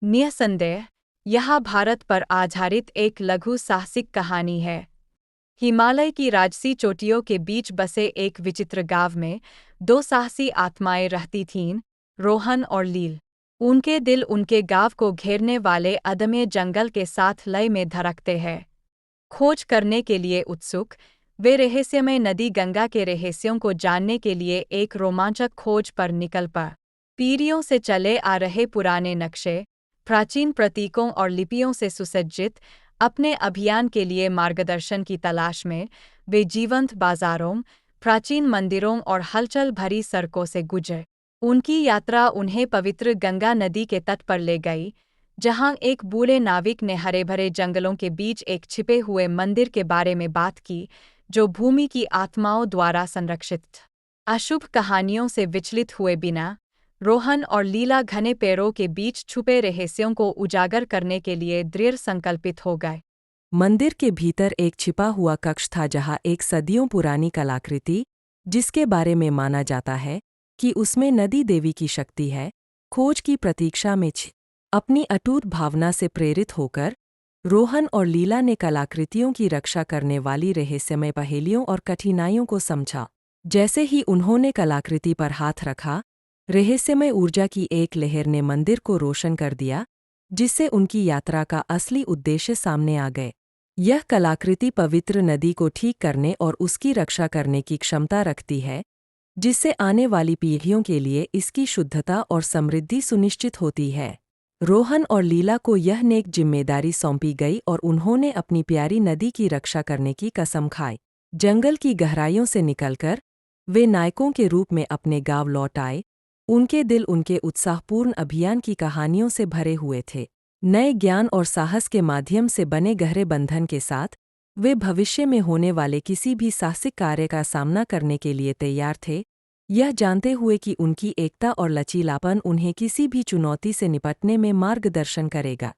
निस्संदेह, यह भारत पर आधारित एक लघु साहसिक कहानी है। हिमालय की राजसी चोटियों के बीच बसे एक विचित्र गाँव में दो साहसी आत्माएं रहती थीं, रोहन और लील। उनके दिल उनके गाँव को घेरने वाले अदम्य जंगल के साथ लय में धड़कते हैं। खोज करने के लिए उत्सुक, वे रहस्यमय नदी गंगा के रहस्यों को जानने के लिए एक रोमांचक खोज पर निकल पड़े। पीढ़ियों से चले आ रहे पुराने नक्शे, प्राचीन प्रतीकों और लिपियों से सुसज्जित अपने अभियान के लिए मार्गदर्शन की तलाश में, वे जीवंत बाजारों, प्राचीन मंदिरों और हलचल भरी सड़कों से गुजरे। उनकी यात्रा उन्हें पवित्र गंगा नदी के तट पर ले गई, जहां एक बूढ़े नाविक ने हरे भरे जंगलों के बीच एक छिपे हुए मंदिर के बारे में बात की, जो भूमि की आत्माओं द्वारा संरक्षित था। अशुभ कहानियों से विचलित हुए बिना, रोहन और लीला घने पेड़ों के बीच छुपे रहस्यों को उजागर करने के लिए दृढ़ संकल्पित हो गए। मंदिर के भीतर एक छिपा हुआ कक्ष था जहां एक सदियों पुरानी कलाकृति, जिसके बारे में माना जाता है कि उसमें नदी देवी की शक्ति है, खोज की प्रतीक्षा में थी। अपनी अटूट भावना से प्रेरित होकर रोहन और लीला ने कलाकृतियों की रक्षा करने वाली रहस्यमय पहेलियों और कठिनाइयों को समझा। जैसे ही उन्होंने कलाकृति पर हाथ रखा, रहस्यमय ऊर्जा की एक लहर ने मंदिर को रोशन कर दिया, जिससे उनकी यात्रा का असली उद्देश्य सामने आ गए। यह कलाकृति पवित्र नदी को ठीक करने और उसकी रक्षा करने की क्षमता रखती है, जिससे आने वाली पीढ़ियों के लिए इसकी शुद्धता और समृद्धि सुनिश्चित होती है। रोहन और लीला को यह नेक जिम्मेदारी सौंपी गई और उन्होंने अपनी प्यारी नदी की रक्षा करने की कसम खाई। जंगल की गहराइयों से निकलकर वे नायकों के रूप में अपने गांव लौट आए। उनके दिल उनके उत्साहपूर्ण अभियान की कहानियों से भरे हुए थे। नए ज्ञान और साहस के माध्यम से बने गहरे बंधन के साथ, वे भविष्य में होने वाले किसी भी साहसिक कार्य का सामना करने के लिए तैयार थे, यह जानते हुए कि उनकी एकता और लचीलापन उन्हें किसी भी चुनौती से निपटने में मार्गदर्शन करेगा।